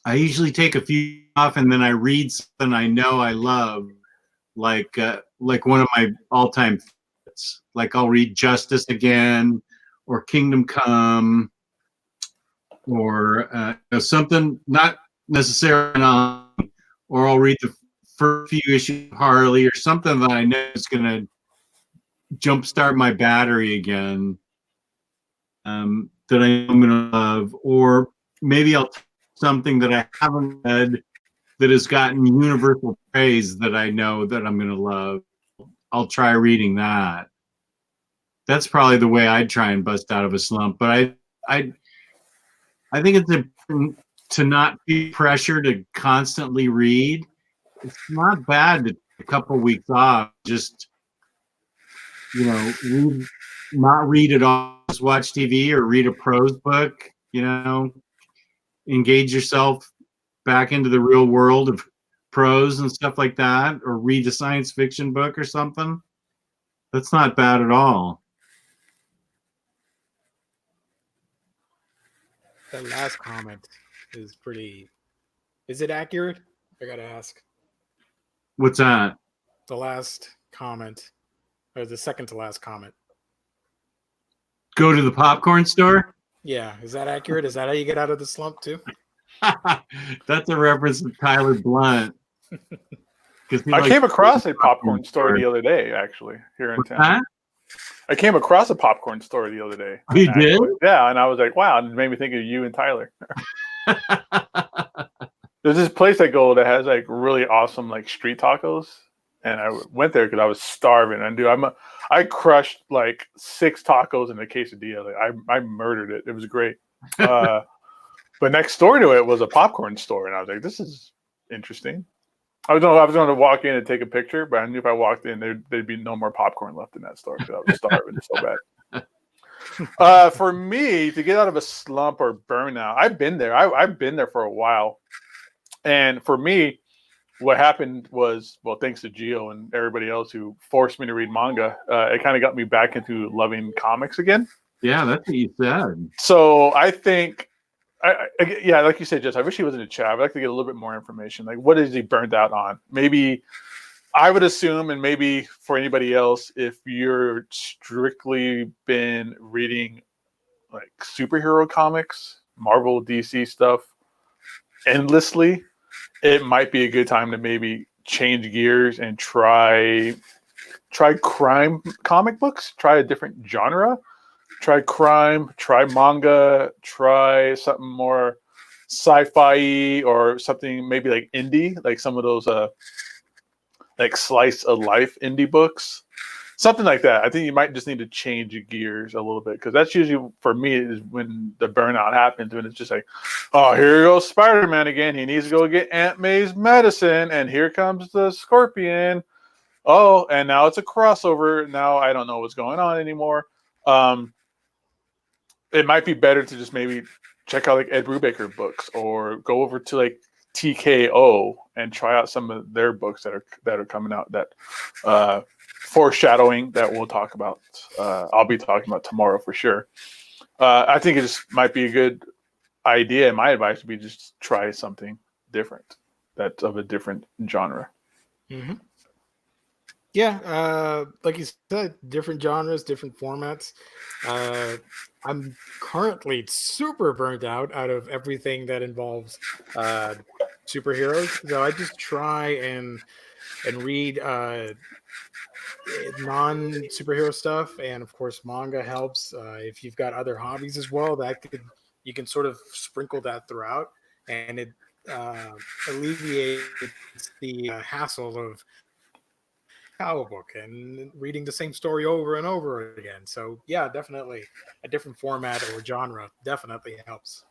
I usually take a few off and then I read something I know I love, like one of my all-time favorites. Like I'll read Justice again, or Kingdom Come, or something not necessarily on, or I'll read the first few issues of Harley or something that I know is going to jumpstart my battery again, that I'm going to love, or maybe I'll take something that I haven't read that has gotten universal praise that I know that I'm going to love. I'll try reading that. That's probably the way I'd try and bust out of a slump. But I think it's important to not be pressured to constantly read. It's not bad to take a couple weeks off, just read not read at all, just watch TV or read a prose book, engage yourself back into the real world of prose and stuff like that, or read a science fiction book or something. That's not bad at all. That last comment is pretty. Is it accurate? I gotta ask. What's that? The last comment, or the second to last comment. Go to the popcorn store? Yeah, is that accurate? Is that how you get out of the slump too? That's a reference to Tyler Blunt. I came across a popcorn store the other day, actually, here in town. Huh? I came across a popcorn store the other day. You did? Yeah, and I was like, wow, it made me think of you and Tyler. There's this place I go that has like really awesome like street tacos, and I went there because I was starving. And dude, I crushed like 6 tacos in a quesadilla. Like, I murdered it. It was great. But next door to it was a popcorn store, and I was like, this is interesting. I was going to walk in and take a picture, but I knew if I walked in, there'd be no more popcorn left in that store because I was starving so bad. For me, to get out of a slump or burnout, I've been there. I've been there for a while. And for me, what happened was, well, thanks to Gio and everybody else who forced me to read manga, it kind of got me back into loving comics again. Yeah, that's what you said. So I think, yeah, like you said, Jess, I wish he was in the chat. I'd like to get a little bit more information. Like, what is he burned out on? Maybe I would assume, and maybe for anybody else, if you're strictly been reading like superhero comics, Marvel, DC stuff endlessly, it might be a good time to maybe change gears and try crime comic books, try a different genre, try crime, try manga, try something more sci-fi or something maybe like indie, like some of those like slice of life indie books, something like that. I think you might just need to change your gears a little bit, because that's usually for me is when the burnout happens, when it's just like, oh, here goes Spider-Man again. He needs to go get Aunt May's medicine, and here comes the Scorpion. Oh, and now it's a crossover. Now I don't know what's going on anymore. It might be better to just maybe check out like Ed Brubaker books, or go over to like TKO and try out some of their books that are coming out, that foreshadowing that we'll talk about. I'll be talking about tomorrow for sure. I think it just might be a good idea. My advice would be just try something different, that's of a different genre. Mm-hmm. Yeah, like you said, different genres, different formats. I'm currently super burnt out of everything that involves superheroes. So I just try and read non-superhero stuff, and of course manga helps. If you've got other hobbies as well, you can sort of sprinkle that throughout, and it alleviates the hassle of comic book and reading the same story over and over again. So yeah, definitely a different format or genre definitely helps.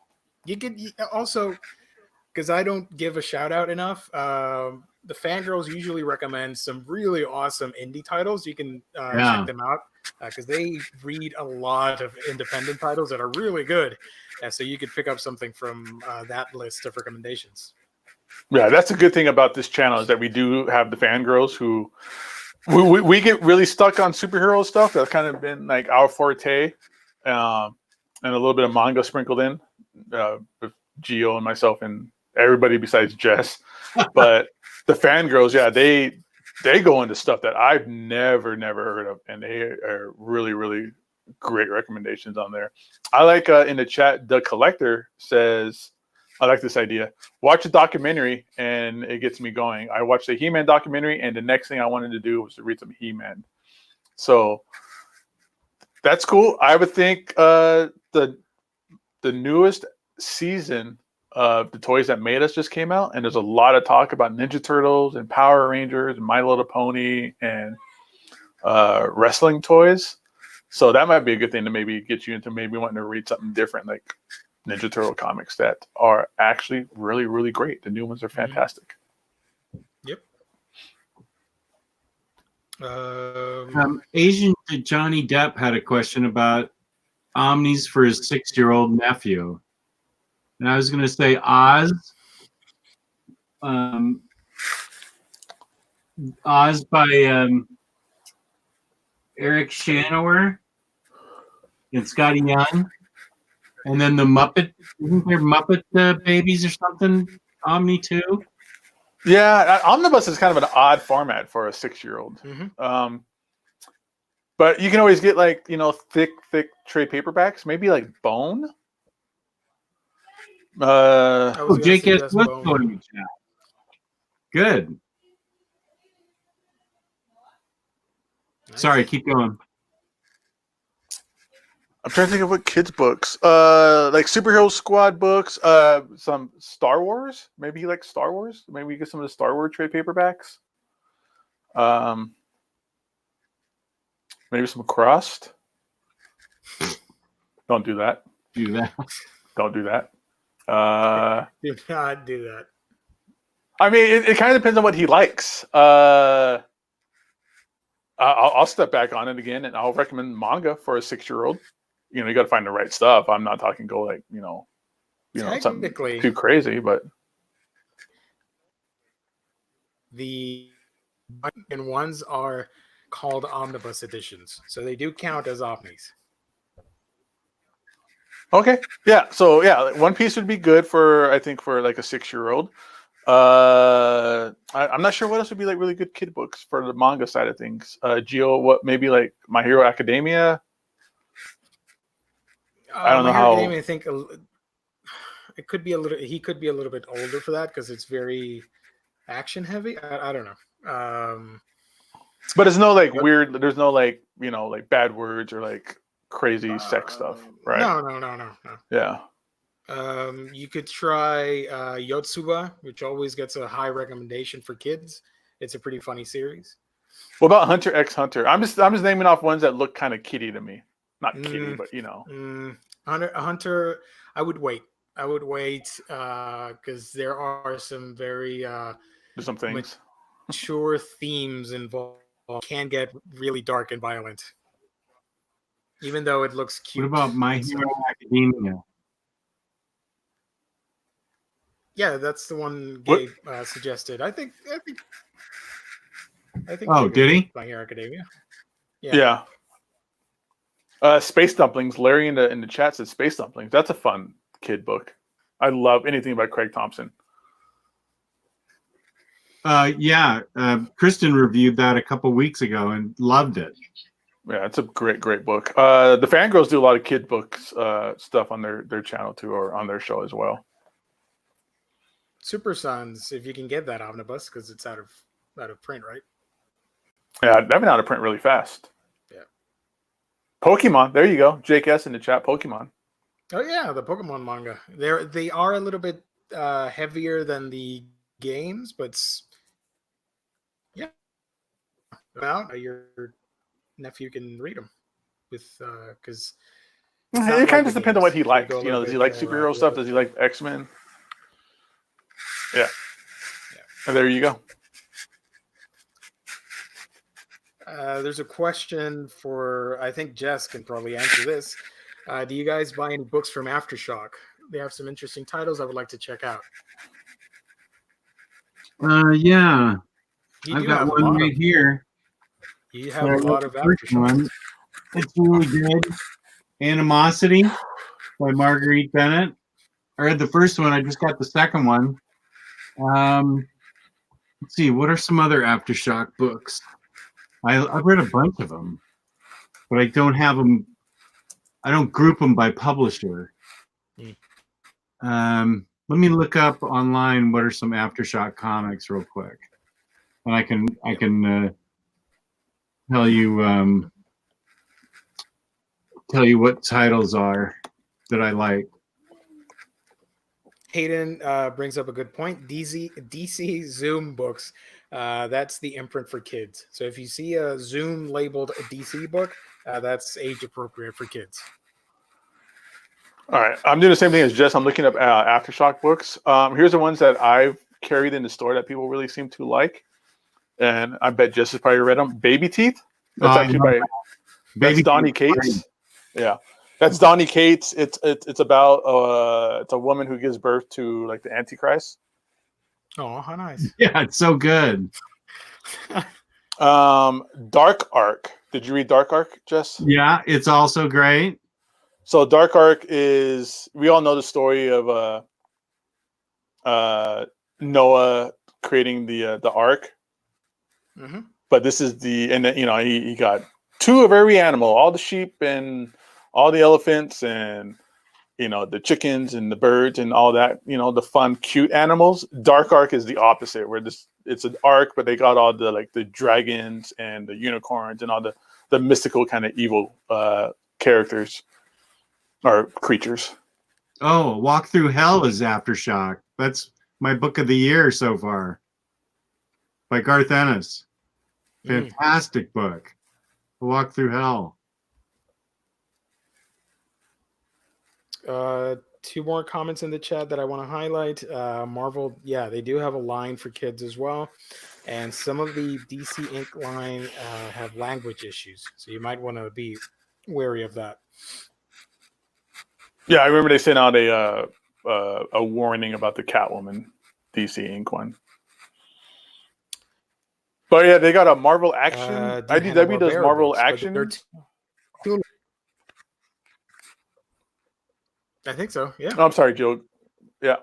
You could also, because I don't give a shout out enough, the Fangirls usually recommend some really awesome indie titles. You can check them out, because they read a lot of independent titles that are really good. So you could pick up something from that list of recommendations. Yeah, that's a good thing about this channel, is that we do have the Fangirls who we get really stuck on superhero stuff. That's kind of been like our forte, and a little bit of manga sprinkled in with Gio and myself and everybody besides Jess. But the Fangirls, yeah, they go into stuff that I've never heard of, and they are really, really great recommendations on there. I like in the chat, the Collector says, I like this idea. Watch a documentary and it gets me going. I watched the He-Man documentary, and the next thing I wanted to do was to read some He-Man. So that's cool. I would think the newest season of The Toys That Made Us just came out, and there's a lot of talk about Ninja Turtles and Power Rangers and My Little Pony and wrestling toys. So that might be a good thing to maybe get you into maybe wanting to read something different, like Ninja Turtle comics that are actually really, really great. The new ones are fantastic. Yep. Asian Johnny Depp had a question about Omnis for his 6-year-old nephew. And I was going to say Oz. Oz by Eric Shanower and Scotty Young. And then the Muppet, isn't there Muppet Babies or something? Omni too? Yeah, Omnibus is kind of an odd format for a 6-year-old. Mm-hmm. But you can always get like, thick trade paperbacks, maybe like Bone. Jake S. what's going to chat? Good. Nice. Sorry, keep going. I'm trying to think of what kids' books. Like Superhero Squad books, some Star Wars. Maybe he likes Star Wars. Maybe we get some of the Star Wars trade paperbacks. Maybe some Crust. Don't do that. Do that. Don't do that. Do not do that. I mean, it kind of depends on what he likes. I'll step back on it again, and I'll recommend manga for a 6-year-old. You got to find the right stuff. I'm not talking go like something too crazy, but the ones are called omnibus editions, so they do count as omnis. Okay, yeah. So yeah, One Piece would be good for like a 6-year-old. I'm not sure what else would be like really good kid books for the manga side of things. What maybe like My Hero Academia. I don't know how. I think it could be a little. He could be a little bit older for that because it's very action heavy. I don't know. But it's no like weird. There's no like like bad words or like crazy sex stuff, right? No. Yeah. You could try Yotsuba, which always gets a high recommendation for kids. It's a pretty funny series. What about Hunter x Hunter? I'm just naming off ones that look kind of kiddie to me. Not kiddie, but Hunter. I would wait because there are some very there's some things mature themes involved. Can get really dark and violent, even though it looks cute. What about My Hero Academia? Yeah, that's the one Gabe suggested. I think. Oh, did he? My Hero Academia. Yeah. Space Dumplings. Larry in the chat said Space Dumplings. That's a fun kid book. I love anything by Craig Thompson. Kristan reviewed that a couple weeks ago and loved it. Yeah, it's a great book. The Fangirls do a lot of kid books stuff on their channel too, or on their show as well. Super Sons, if you can get that omnibus, because it's out of print, right? Yeah, they've been out of print really fast. Yeah. Pokemon, there you go. Jake S in the chat. Pokemon. Oh yeah, the Pokemon manga. They are a little bit heavier than the games, but yeah. Well, your nephew can read them with because it kind of just depends on what he likes. Does he like superhero stuff? Does he like X-Men? Yeah. And there you go. There's a question for, I think Jess can probably answer this. Do you guys buy any books from Aftershock? They have some interesting titles I would like to check out. Yeah. I've got one right here. You have a lot of Aftershock. It's really good. Animosity by Marguerite Bennett. I read the first one. I just got the second one. Let's see. What are some other Aftershock books? I've read a bunch of them, but I don't have them. I don't group them by publisher. Let me look up online what are some Aftershock comics real quick, and I can tell you what titles are that I like. Hayden brings up a good point. DC Zoom books. That's the imprint for kids. So if you see a Zoom labeled a DC book, that's age appropriate for kids. All right. I'm doing the same thing as Jess. I'm looking up Aftershock books. Here's the ones that I've carried in the store that people really seem to like. and I bet Jess has probably read them. Baby Teeth. That's Oh, actually by that's Baby Donnie Teeth. Cates. Yeah, that's Donnie Cates. It's about it's a woman who gives birth to like the Antichrist. Oh, how nice. Yeah, it's so good. Dark Arc. Did you read Dark Arc, Jess? Yeah, it's also great. So Dark Arc is, we all know the story of Noah creating the ark, Mm-hmm. but this is he got 2 of every animal, all the sheep and all the elephants and the chickens and the birds and all that, the fun cute animals. Dark Arc is the opposite, where it's an ark, but they got all the dragons and the unicorns and all the mystical kind of evil characters or creatures. Oh, Walk Through Hell is Aftershock. That's my book of the year so far. By Garth Ennis. Fantastic book. Walk Through Hell. 2 more comments in the chat that I want to highlight. Marvel, yeah, they do have a line for kids as well. And some of the DC Ink line have language issues. So you might want to be wary of that. Yeah, I remember they sent out a warning about the Catwoman DC Ink one. But yeah, they got a Marvel Action. IDW does Marvel books, Action. I think so. Yeah. Oh, I'm sorry, Joe. Yeah.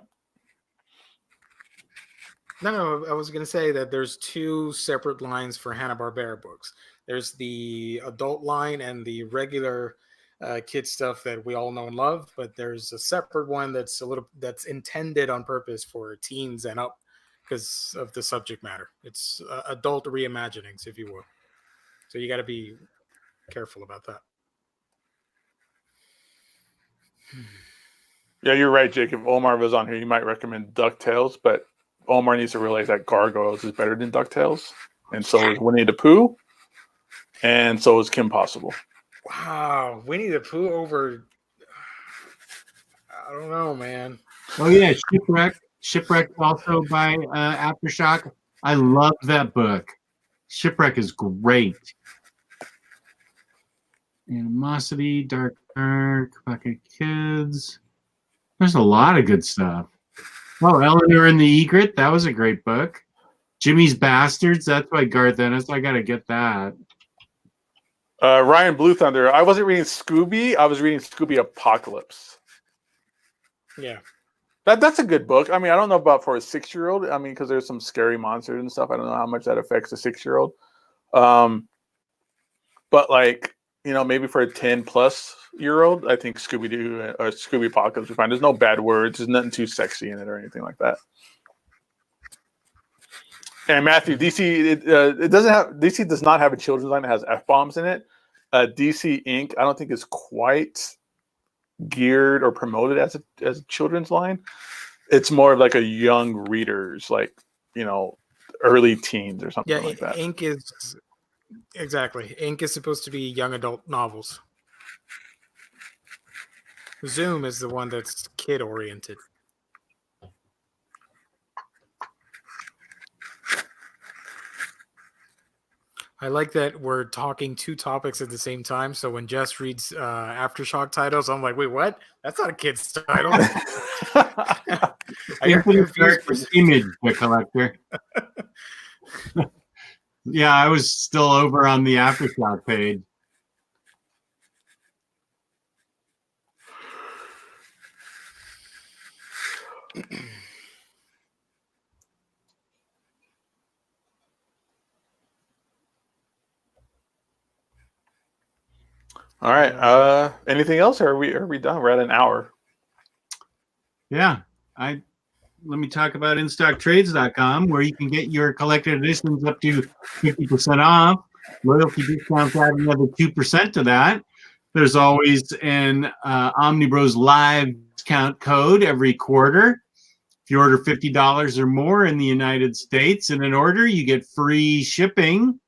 No, I was going to say that there's 2 separate lines for Hanna-Barbera books. There's the adult line and the regular kid stuff that we all know and love, but there's a separate one that's intended on purpose for teens and up because of the subject matter. It's adult reimaginings, if you will. So you got to be careful about that. Yeah, you're right, Jake. If Omar was on here, you might recommend DuckTales, but Omar needs to realize that Gargoyles is better than DuckTales, and so is Winnie the Pooh, and so is Kim Possible. Wow, Winnie the Pooh over... I don't know, man. Oh, yeah, Shipwreck also by Aftershock. I love that book. Shipwreck is great. Animosity, Dark, Bucket Kids. There's a lot of good stuff. Oh, Eleanor and the Egret. That was a great book. Jimmy's Bastards. That's by Garth Ennis. I got to get that. Ryan Blue Thunder. I wasn't reading Scooby. I was reading Scooby Apocalypse. Yeah. That's a good book. I mean, I don't know about for a 6-year-old. I mean, because there's some scary monsters and stuff. I don't know how much that affects a 6-year-old. But like, maybe for a 10-plus-year-old, I think Scooby-Doo or Scooby Apocalypse is fine. There's no bad words. There's nothing too sexy in it or anything like that. And Matthew, DC DC does not have a children's line that has F-bombs in it. DC Inc. I don't think is quite geared or promoted as a children's line. It's more of like a young readers, like early teens or something like that. Ink is exactly. Ink is supposed to be young adult novels. Zoom is the one that's kid oriented. I like that we're talking 2 topics at the same time. So when Jess reads Aftershock titles, I'm like, wait, what? That's not a kid's title. I got confused. Image, the collector. Yeah, I was still over on the Aftershock page. All right. Anything else, or are we done? We're at an hour. Yeah. Let me talk about InStockTrades.com, where you can get your collected editions up to 50% off. Loyalty discounts add another 2% to that. There's always an Omniboslive discount code every quarter. If you order $50 or more in the United States in an order, you get free shipping,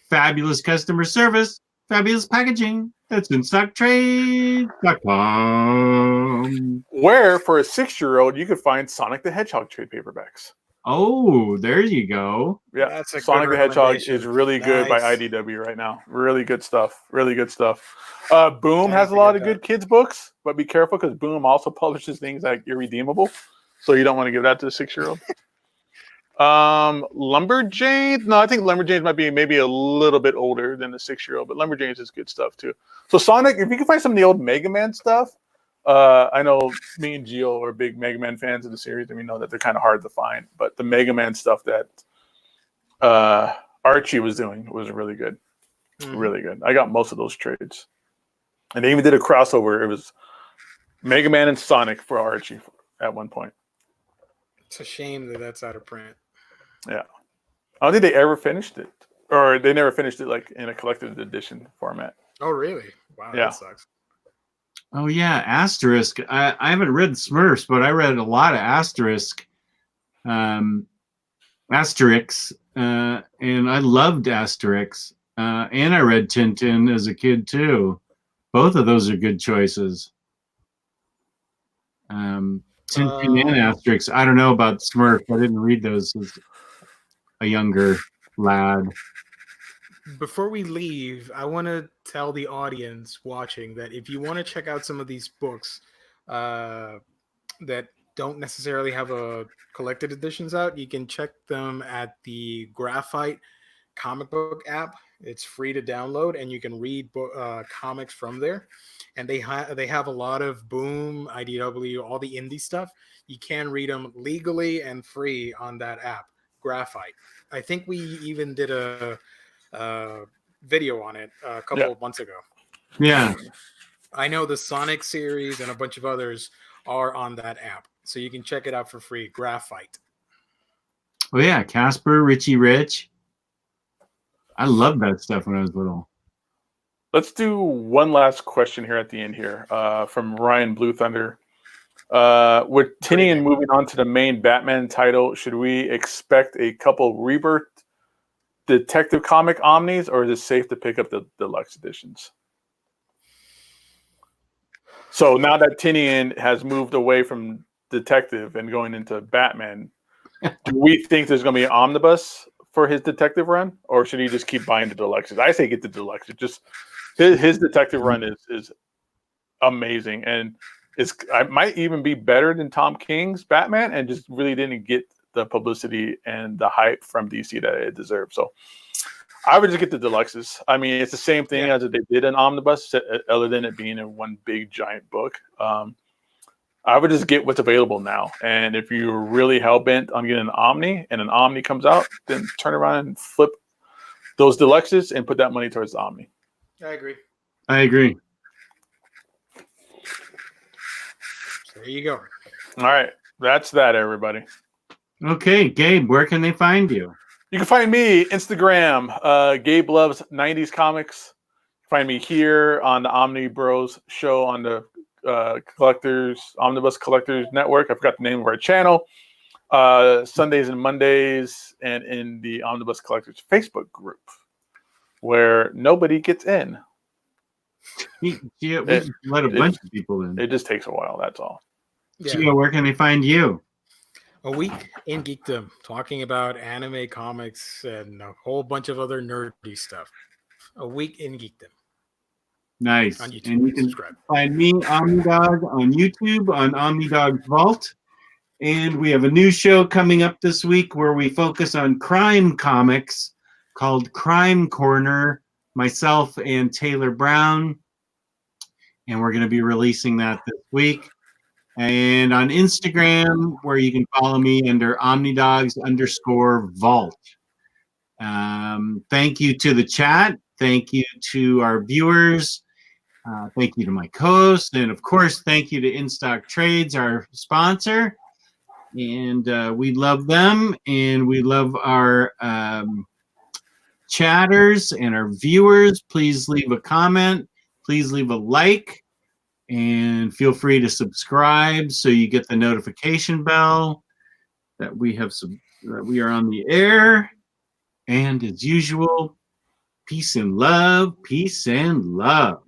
fabulous customer service, fabulous packaging. That's InStockTrades.com. Where, for a 6-year-old, you could find Sonic the Hedgehog trade paperbacks. Oh, there you go. Yeah, That's a Sonic good the Hedgehog recommendation. is really good by Nice. IDW right now. Really good stuff. Really good stuff. Boom Can't has a lot forget of good kids books, but be careful because Boom also publishes things like irredeemable, so you don't want to give that to the 6-year-old. Lumberjanes. No, I think Lumberjanes might be maybe a little bit older than the 6-year-old, but Lumberjanes is good stuff too. So Sonic, if you can find some of the old Mega Man stuff, I know me and Gio are big Mega Man fans of the series, and we know that they're kind of hard to find. But the Mega Man stuff that Archie was doing was really good, really good. I got most of those trades, and they even did a crossover. It was Mega Man and Sonic for Archie at one point. It's a shame that that's out of print. Yeah, I don't think they ever finished it, or they never finished it like in a collector's edition format. Oh, really? Wow, Yeah. that sucks. Oh yeah, Asterisk. I haven't read Smurfs, but I read a lot of Asterisk, Asterix, and I loved Asterix. And I read Tintin as a kid too. Both of those are good choices. Tintin and Asterix. I don't know about Smurf. I didn't read those as a younger lad. Before we leave, I want to tell the audience watching that if you want to check out some of these books that don't necessarily have a collected editions out, you can check them at the Graphite comic book app. It's free to download, and you can read comics from there. And they have a lot of Boom, IDW, all the indie stuff. You can read them legally and free on that app, Graphite. I think we even did a video on it a couple of months ago. Yeah. I know the Sonic series and a bunch of others are on that app, so you can check it out for free. Graphite. Oh yeah, Casper, Richie Rich. I loved that stuff when I was little. Let's do one last question here at the end here from Ryan Blue Thunder. With Tinian moving on to the main Batman title, should we expect a couple Rebirth Detective Comic Omnis, or is it safe to pick up the deluxe editions? So now that Tinian has moved away from Detective and going into Batman, do we think there's going to be an omnibus for his Detective run, or should he just keep buying the deluxes? I say get the deluxe. Just his Detective run is amazing, and it might even be better than Tom King's Batman, and just really didn't get the publicity and the hype from DC that it deserved. So I would just get the deluxes. I mean, it's the same thing as if they did an omnibus, other than it being in one big giant book. I would just get what's available now. And if you're really hell-bent on getting an Omni, and an Omni comes out, then turn around and flip those deluxes and put that money towards the Omni. I agree. I agree. So there you go. All right. That's that, everybody. Okay, Gabe, where can they find you? You can find me Instagram. Gabe loves 90s comics. Find me here on the OmniBros show on the Omnibus Collectors Network. I forgot the name of our channel. Sundays and Mondays, and in the Omnibus Collectors Facebook group, where nobody gets in. We let a bunch of people in. It just takes a while. That's all. Yeah. Gio, where can they find you? A week in geekdom, talking about anime, comics, and a whole bunch of other nerdy stuff. A week in geekdom. Nice. On YouTube. And you can Subscribe. find me, Omnidog, on YouTube, on Omnidog's Vault. And we have a new show coming up this week where we focus on crime comics called Crime Corner, myself and Taylor Brown. And we're going to be releasing that this week. And on Instagram, where you can follow me under Omnidogs_Vault. Thank you to the chat. Thank you to our viewers. Thank you to my co-host. And of course, thank you to InStock Trades, our sponsor. And we love them. And we love our chatters and our viewers. Please leave a comment. Please leave a like. And feel free to subscribe so you get the notification bell that we have that we are on the air. And as usual, peace and love. Peace and love.